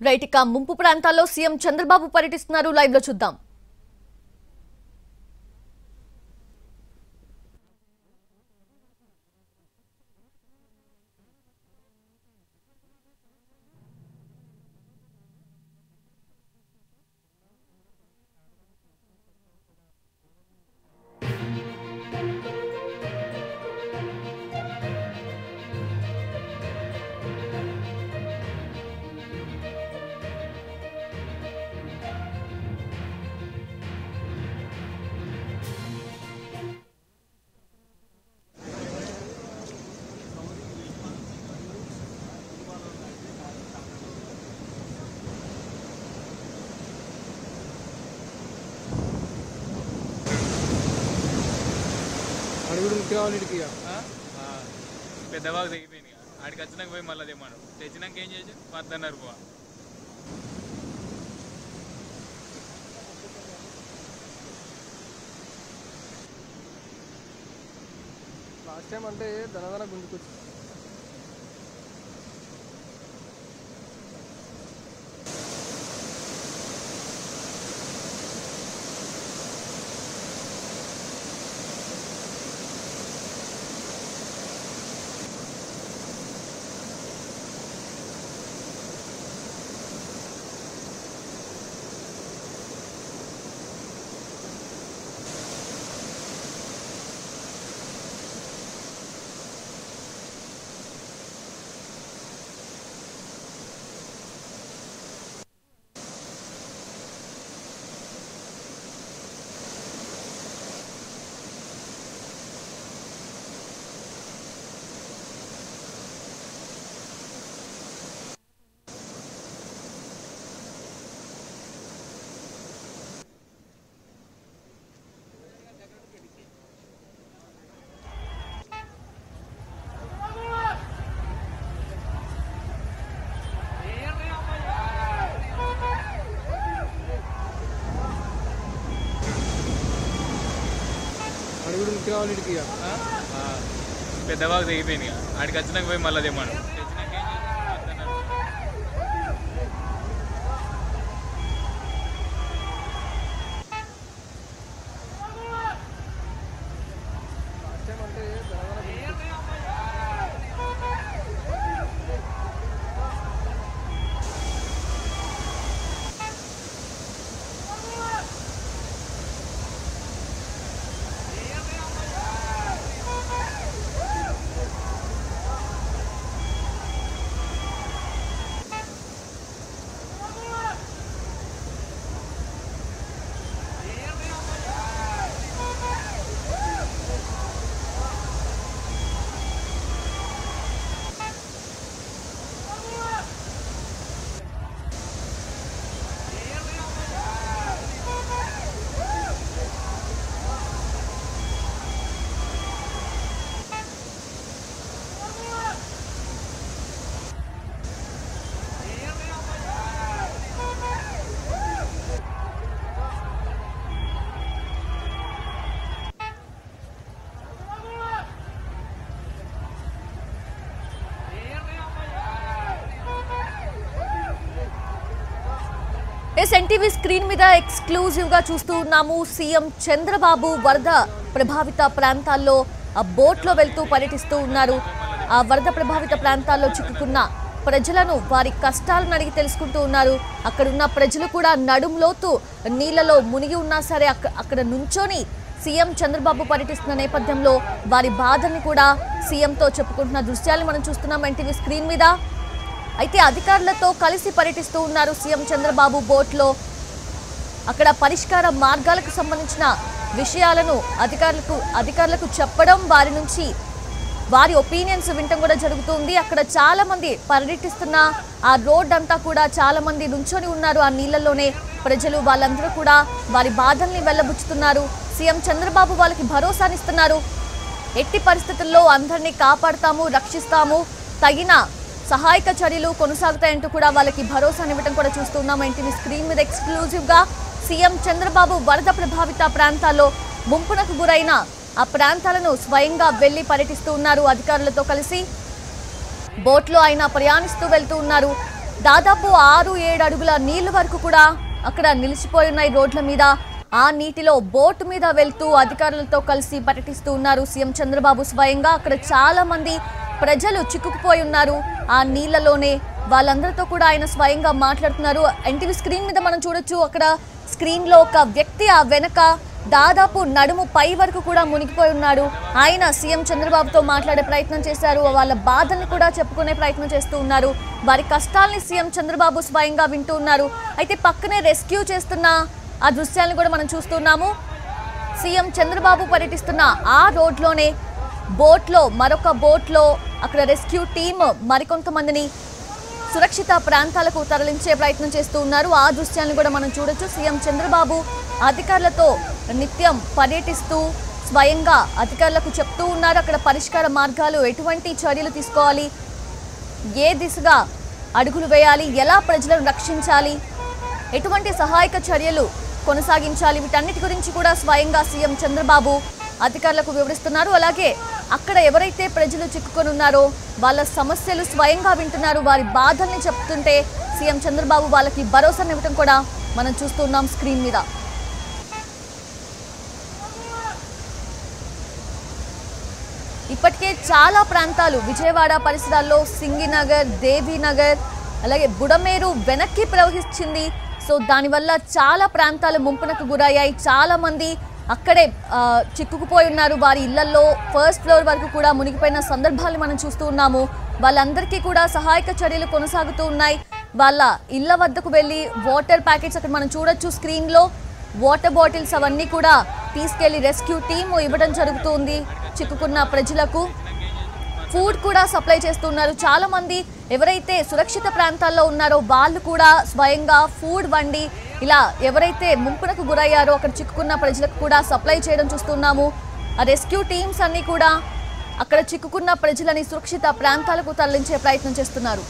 Right ఇక ముంపు ప్రాంతాల్లో సీఎం చంద్రబాబు పర్యటిస్తున్నారు. లైవ్ లో చూద్దాం. పెద్దవాళ్ళు తెగిపోయింది. ఆడికి వచ్చినాక పోయి మళ్ళీ తెమ్మను. తెచ్చినాక ఏం చేసి వద్దన్నారు పో. లాస్ట్ టైం అంటే ధనధన గుంజుకొచ్చి పెద్దవాళ్ళు తెగిపోయింది. ఆడికి వచ్చినాక పోయి మళ్ళీ తెమ్మను. తెచ్చినాక ఏం చేసి వద్దన్నారు. లాస్ట్ టైం అంటే ఎన్టీవీ స్క్రీన్ మీద ఎక్స్క్లూజివ్ గా చూస్తూ ఉన్నాము. సీఎం చంద్రబాబు వరద ప్రభావిత ప్రాంతాల్లో ఆ బోట్ లో వెళ్తూ పర్యటిస్తూ ఉన్నారు. ఆ వరద ప్రభావిత ప్రాంతాల్లో చిక్కుకున్న ప్రజలను వారి కష్టాలను అడిగి తెలుసుకుంటూ ఉన్నారు. అక్కడున్న ప్రజలు కూడా నడుంలోతు నీళ్లలో మునిగి ఉన్నా సరే అక్కడ నుంచొని సీఎం చంద్రబాబు పర్యటిస్తున్న నేపథ్యంలో వారి బాధల్ని కూడా సీఎంతో చెప్పుకుంటున్న దృశ్యాలు మనం చూస్తున్నాం ఎన్టీవీ స్క్రీన్ మీద. అయితే అధికారులతో కలిసి పర్యటిస్తూ ఉన్నారు సీఎం చంద్రబాబు బోట్లో. అక్కడ పరిష్కార మార్గాలకు సంబంధించిన విషయాలను అధికారులకు చెప్పడం, వారి నుంచి వారి ఒపీనియన్స్ వినటం కూడా జరుగుతుంది. అక్కడ చాలా మంది పర్యటిస్తున్న ఆ రోడ్ అంతా కూడా చాలా మంది నుంచొని ఉన్నారు. ఆ నీళ్లలోనే ప్రజలు వాళ్ళందరూ కూడా వారి బాధల్ని వెల్లబుచ్చుతున్నారు. సీఎం చంద్రబాబు వాళ్ళకి భరోసానిస్తున్నారు. ఎట్టి పరిస్థితుల్లో అందరినీ కాపాడుతాము, రక్షిస్తాము, తగిన సహాయక చర్యలు కొనసాగుతాయంటూ కూడా వాళ్ళకి భరోసానివ్వడం కూడా చూస్తున్నాం. ఎన్టీవీ స్క్రీన్ మీద ఎక్స్క్లూజివ్ గా సీఎం చంద్రబాబు వరద ప్రభావిత ప్రాంతాల్లో ముంపునకు గురైన ఆ ప్రాంతాలను స్వయంగా వెళ్లి పర్యటిస్తూ ఉన్నారు. అధికారులతో కలిసి బోట్లో ఆయన ప్రయాణిస్తూ వెళ్తూ ఉన్నారు. దాదాపు 6-7 అడుగుల నీళ్ల వరకు కూడా అక్కడ నిలిచిపోయి ఉన్నాయి రోడ్ల మీద. ఆ నీటిలో బోటు మీద వెళ్తూ అధికారులతో కలిసి పర్యటిస్తూ ఉన్నారు సీఎం చంద్రబాబు స్వయంగా. అక్కడ చాలా మంది ప్రజలు చిక్కుకుపోయి ఉన్నారు ఆ నీళ్లలోనే. వాళ్ళందరితో కూడా ఆయన స్వయంగా మాట్లాడుతున్నారు. ఎన్టీవీ స్క్రీన్ మీద మనం చూడొచ్చు, అక్కడ స్క్రీన్ లో ఒక వ్యక్తి ఆ వెనక దాదాపు నడుము పై వరకు కూడా మునిగిపోయి ఉన్నాడు. ఆయన సీఎం చంద్రబాబుతో మాట్లాడే ప్రయత్నం చేశారు. వాళ్ళ బాధల్ని కూడా చెప్పుకునే ప్రయత్నం చేస్తూ ఉన్నారు. వారి కష్టాల్ని సీఎం చంద్రబాబు స్వయంగా వింటూ ఉన్నారు. అయితే పక్కనే రెస్క్యూ చేస్తున్న ఆ దృశ్యాలను కూడా మనం చూస్తున్నాము. సీఎం చంద్రబాబు పర్యటిస్తున్న ఆ రోడ్లోనే బోట్లో, మరొక బోట్లో అక్కడ రెస్క్యూ టీమ్ మరికొంతమందిని సురక్షిత ప్రాంతాలకు తరలించే ప్రయత్నం చేస్తూ ఉన్నారు. ఆ దృశ్యాలను కూడా మనం చూడొచ్చు. సీఎం చంద్రబాబు అధికారులతో నిత్యం పర్యటిస్తూ స్వయంగా అధికారులకు చెప్తూ ఉన్నారు అక్కడ పరిష్కార మార్గాలు, ఎటువంటి చర్యలు తీసుకోవాలి, ఏ దిశగా అడుగులు వేయాలి, ఎలా ప్రజలను రక్షించాలి, ఎటువంటి సహాయక చర్యలు కొనసాగించాలి, వీటన్నిటి గురించి కూడా స్వయంగా సీఎం చంద్రబాబు అధికారులకు వివరిస్తున్నారు. అలాగే అక్కడ ఎవరైతే ప్రజలు చిక్కుకొని ఉన్నారో వాళ్ళ సమస్యలు స్వయంగా వింటున్నారు. వారి బాధల్ని చెప్తుంటే సీఎం చంద్రబాబు వాళ్ళకి భరోసానివ్వటం కూడా మనం చూస్తున్నాం స్క్రీన్ మీద. ఇప్పటికే చాలా ప్రాంతాలు విజయవాడ పరిసరాల్లో సింగినగర్, దేవీనగర్, అలాగే బుడమేరు వెనక్కి ప్రవహించింది. సో దానివల్ల చాలా ప్రాంతాలు ముంపునకు గురయ్యాయి. చాలా మంది అక్కడే చిక్కుకుపోయి ఉన్నారు. వారి ఇళ్లలో ఫస్ట్ ఫ్లోర్ వరకు కూడా మునిగిపోయిన సందర్భాలు మనం చూస్తూ ఉన్నాము. వాళ్ళందరికీ కూడా సహాయక చర్యలు కొనసాగుతూ ఉన్నాయి. వాళ్ళ ఇళ్ల వద్దకు వెళ్ళి వాటర్ ప్యాకెట్స్ అక్కడ మనం చూడొచ్చు స్క్రీన్లో, వాటర్ బాటిల్స్ అవన్నీ కూడా తీసుకెళ్లి రెస్క్యూ టీమ్ ఇవ్వడం జరుగుతుంది. చిక్కుకున్న ప్రజలకు ఫుడ్ కూడా సప్లై చేస్తున్నారు. చాలా మంది ఎవరైతే సురక్షిత ప్రాంతాల్లో ఉన్నారో వాళ్ళు కూడా స్వయంగా ఫుడ్ వండి ఇలా ఎవరైతే ముంపునకు గురయ్యారో అక్కడ చిక్కుకున్న ప్రజలకు కూడా సప్లై చేయడం చూస్తున్నాము. ఆ రెస్క్యూ టీమ్స్ అన్ని కూడా అక్కడ చిక్కుకున్న ప్రజలని సురక్షిత ప్రాంతాలకు తరలించే ప్రయత్నం చేస్తున్నారు.